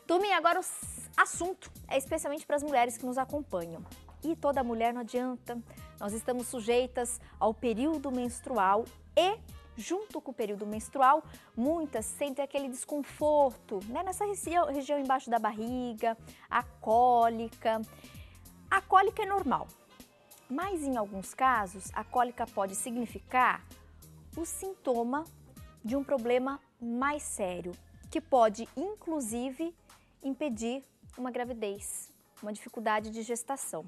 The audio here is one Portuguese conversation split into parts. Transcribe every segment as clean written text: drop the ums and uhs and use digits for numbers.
Turminha, agora o assunto é especialmente para as mulheres que nos acompanham. E toda mulher não adianta, nós estamos sujeitas ao período menstrual e, junto com o período menstrual, muitas sentem aquele desconforto, né, nessa região embaixo da barriga, a cólica. A cólica é normal, mas em alguns casos a cólica pode significar o sintoma de um problema mais sério, que pode inclusive impedir uma gravidez, uma dificuldade de gestação.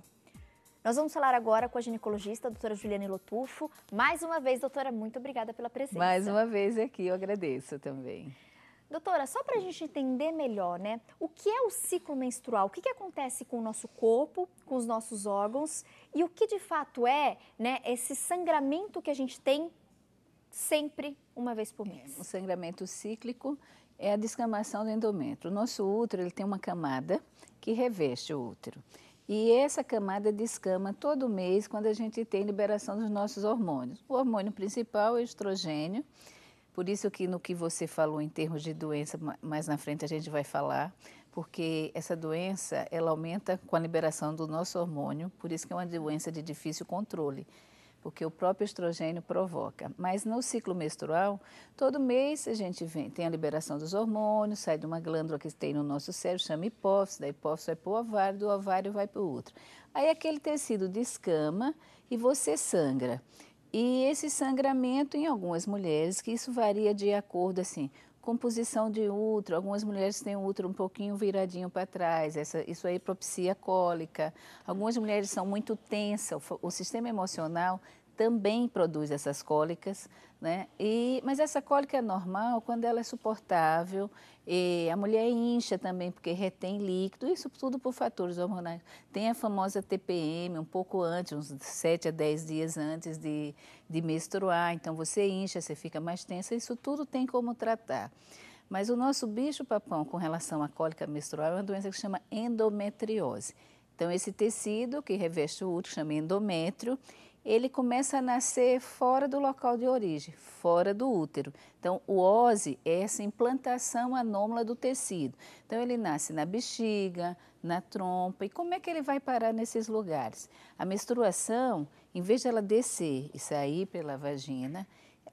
Nós vamos falar agora com a ginecologista, a doutora Juliane Lotufo. Mais uma vez, doutora, muito obrigada pela presença. Mais uma vez aqui, eu agradeço também. Doutora, só para a gente entender melhor, né? O que é o ciclo menstrual? O que acontece com o nosso corpo, com os nossos órgãos e o que de fato é, né, esse sangramento que a gente tem sempre uma vez por mês? O sangramento cíclico é a descamação do endométrio. O nosso útero ele tem uma camada que reveste o útero. E essa camada descama todo mês quando a gente tem liberação dos nossos hormônios. O hormônio principal é o estrogênio, por isso que no que você falou em termos de doença, mais na frente a gente vai falar, porque essa doença ela aumenta com a liberação do nosso hormônio, por isso que é uma doença de difícil controle, porque o próprio estrogênio provoca. Mas no ciclo menstrual, todo mês a gente tem a liberação dos hormônios, sai de uma glândula que tem no nosso cérebro, chama hipófise, da hipófise vai para o ovário, do ovário vai para o útero. Aí aquele tecido descama e você sangra. E esse sangramento em algumas mulheres, que isso varia de acordo, assim, composição de útero, algumas mulheres têm o útero um pouquinho viradinho para trás, isso aí propicia cólica. Algumas mulheres são muito tensas, o sistema emocional também produz essas cólicas, né? Mas essa cólica é normal quando ela é suportável, e a mulher incha também porque retém líquido, isso tudo por fatores hormonais. Tem a famosa TPM um pouco antes, uns 7 a 10 dias antes de menstruar, então você incha, você fica mais tensa, isso tudo tem como tratar. Mas o nosso bicho-papão com relação à cólica menstrual é uma doença que se chama endometriose. Então esse tecido que reveste o útero, chama endométrio, ele começa a nascer fora do local de origem, fora do útero. Então, o OSE é essa implantação anômala do tecido. Então, ele nasce na bexiga, na trompa. E como é que ele vai parar nesses lugares? A menstruação, em vez de ela descer e sair pela vagina,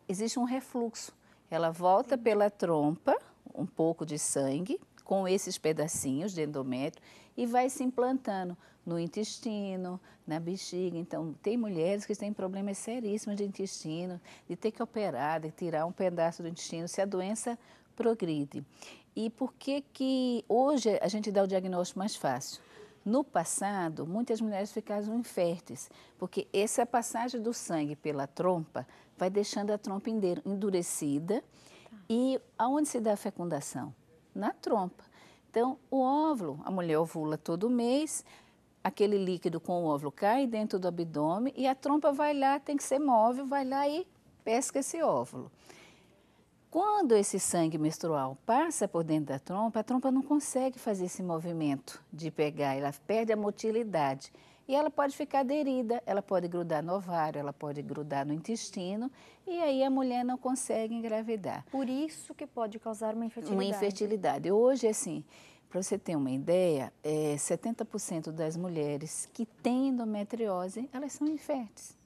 existe um refluxo. Ela volta pela trompa, um pouco de sangue, com esses pedacinhos de endométrio, e vai se implantando no intestino, na bexiga. Então, tem mulheres que têm problemas seríssimos de intestino, de ter que operar, de tirar um pedaço do intestino, se a doença progride. E por que hoje a gente dá o diagnóstico mais fácil? No passado, muitas mulheres ficavam inférteis, porque essa passagem do sangue pela trompa vai deixando a trompa endurecida. E aonde se dá a fecundação? Na trompa. Então, o óvulo, a mulher ovula todo mês, aquele líquido com o óvulo cai dentro do abdômen e a trompa vai lá, tem que ser móvel, vai lá e pesca esse óvulo. Quando esse sangue menstrual passa por dentro da trompa, a trompa não consegue fazer esse movimento de pegar, ela perde a motilidade. E ela pode ficar aderida, ela pode grudar no ovário, ela pode grudar no intestino, e aí a mulher não consegue engravidar. Por isso que pode causar uma infertilidade. Uma infertilidade. Hoje, assim, para você ter uma ideia, 70% das mulheres que têm endometriose, elas são inférteis.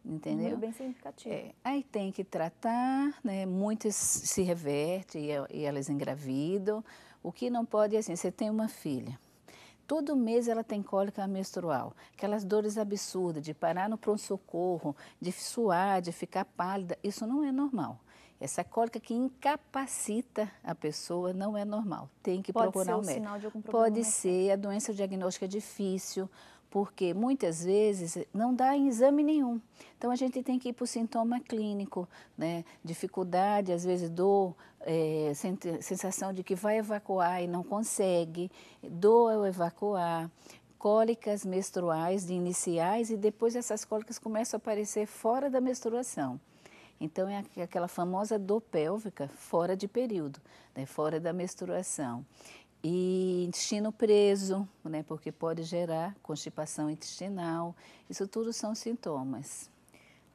Entendeu? Um número bem significativo. Aí tem que tratar, né? Muitas se revertem e elas engravidam. O que não pode é assim, você tem uma filha. Todo mês ela tem cólica menstrual, aquelas dores absurdas de parar no pronto-socorro, de suar, de ficar pálida, isso não é normal. Essa cólica que incapacita a pessoa não é normal, tem que procurar um médico. Pode ser o sinal de algum problema Pode ser, a doença diagnóstica é difícil, porque muitas vezes não dá em exame nenhum. Então a gente tem que ir para o sintoma clínico, né? Dificuldade, às vezes dor, sensação de que vai evacuar e não consegue, dor ao evacuar, cólicas menstruais de iniciais e depois essas cólicas começam a aparecer fora da menstruação. Então é aquela famosa dor pélvica fora de período, né? Fora da menstruação. E intestino preso, né, porque pode gerar constipação intestinal. Isso tudo são sintomas.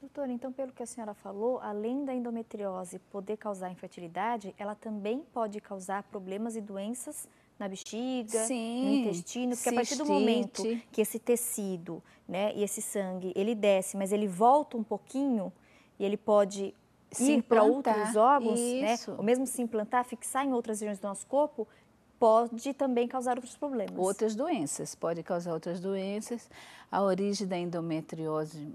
Doutora, então pelo que a senhora falou, além da endometriose poder causar infertilidade, ela também pode causar problemas e doenças na bexiga, Sim, no intestino, porque a partir do momento que esse tecido, né, e esse sangue, ele desce, mas ele volta um pouquinho e ele pode ir para outros órgãos, né, ou mesmo se implantar, fixar em outras regiões do nosso corpo, pode também causar outros problemas. Outras doenças, pode causar outras doenças. A origem da endometriose,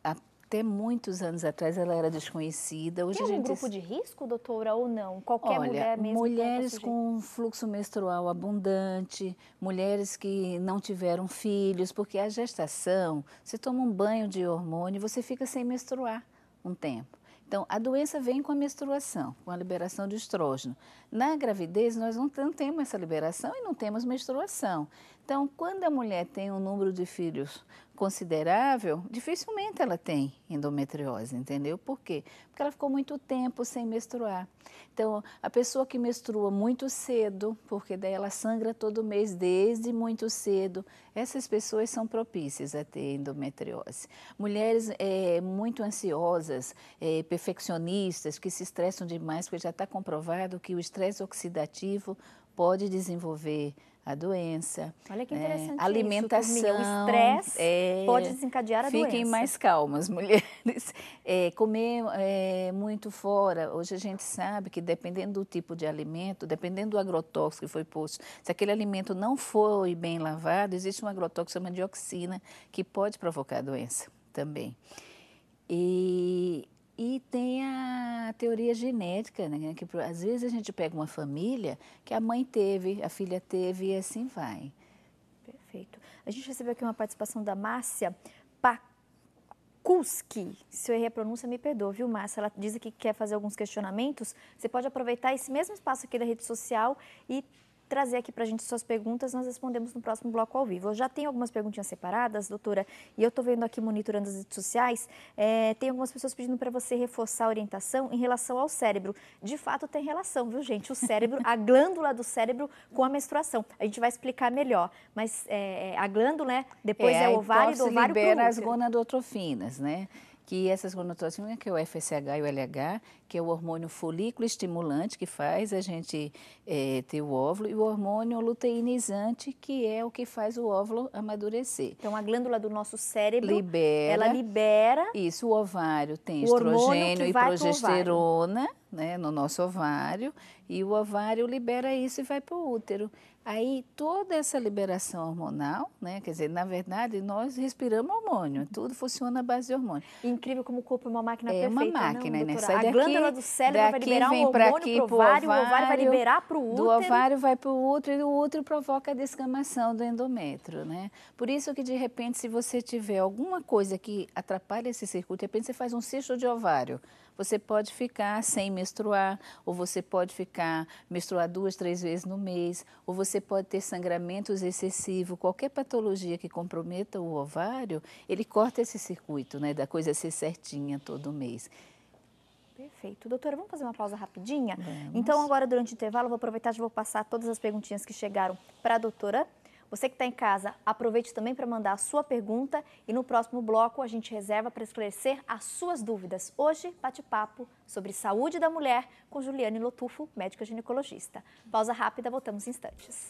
até muitos anos atrás, ela era desconhecida. Hoje Tem algum grupo de risco, doutora, ou não? Qualquer mulher mesmo? Mulheres com fluxo menstrual abundante, mulheres que não tiveram filhos, porque a gestação, você toma um banho de hormônio, você fica sem menstruar um tempo. Então, a doença vem com a menstruação, com a liberação de estrógeno. Na gravidez, nós não temos essa liberação e não temos menstruação. Então, quando a mulher tem um número de filhos considerável, dificilmente ela tem endometriose, entendeu? Por quê? Porque ela ficou muito tempo sem menstruar. Então, a pessoa que menstrua muito cedo, porque daí ela sangra todo mês desde muito cedo, essas pessoas são propícias a ter endometriose. Mulheres muito ansiosas, perfeccionistas, que se estressam demais, porque já está comprovado que o estresse oxidativo pode desenvolver a doença. Olha que interessante alimentação, isso, o estresse pode desencadear a doença. Fiquem mais calmas, mulheres. Comer muito fora, hoje a gente sabe que dependendo do tipo de alimento, dependendo do agrotóxico que foi posto, se aquele alimento não foi bem lavado, existe um agrotóxico chamado dioxina que pode provocar doença também. E tem a teoria genética, né? Que às vezes a gente pega uma família que a mãe teve, a filha teve e assim vai. Perfeito. A gente recebeu aqui uma participação da Márcia Pakuski. Se eu errei a pronúncia, me perdoa, viu, Márcia? Ela diz que quer fazer alguns questionamentos. Você pode aproveitar esse mesmo espaço aqui da rede social e trazer aqui para a gente suas perguntas, nós respondemos no próximo bloco ao vivo. Eu já tenho algumas perguntinhas separadas, doutora, e eu estou vendo aqui, monitorando as redes sociais, tem algumas pessoas pedindo para você reforçar a orientação em relação ao cérebro. De fato, tem relação, viu, gente? O cérebro, a glândula do cérebro com a menstruação. A gente vai explicar melhor, mas a glândula, né, depois é o ovário, do ovário para o útero. As gonadotrofinas, né? Que essas gonadotrofinas, que é o FSH e o LH, que é o hormônio folículo estimulante, que faz a gente ter o óvulo, e o hormônio luteinizante, que é o que faz o óvulo amadurecer. Então, a glândula do nosso cérebro, ela libera... Isso, o ovário tem estrogênio e progesterona, né, no nosso ovário, e o ovário libera isso e vai para o útero. Aí, toda essa liberação hormonal, né, quer dizer, na verdade, nós respiramos hormônio, tudo funciona à base de hormônio. Incrível como o corpo é uma máquina perfeita, uma máquina, não, né? A glândula do cérebro vai liberar um hormônio pro ovário, o ovário vai liberar para o útero. Do ovário vai para o útero e o útero provoca a descamação do endométrio, né? Por isso que, de repente, se você tiver alguma coisa que atrapalha esse circuito, de repente você faz um cisto de ovário, você pode ficar sem menstruar, ou você pode menstruar 2, 3 vezes no mês, ou você pode ter sangramentos excessivos. Qualquer patologia que comprometa o ovário, ele corta esse circuito, né, da coisa ser certinha todo mês. Perfeito. Doutora, vamos fazer uma pausa rapidinha? Vamos. Então, agora, durante o intervalo, eu vou aproveitar e vou passar todas as perguntinhas que chegaram para a doutora. Você que está em casa, aproveite também para mandar a sua pergunta e no próximo bloco a gente reserva para esclarecer as suas dúvidas. Hoje, bate-papo sobre saúde da mulher com Juliane Lotufo, médica ginecologista. Pausa rápida, voltamos em instantes.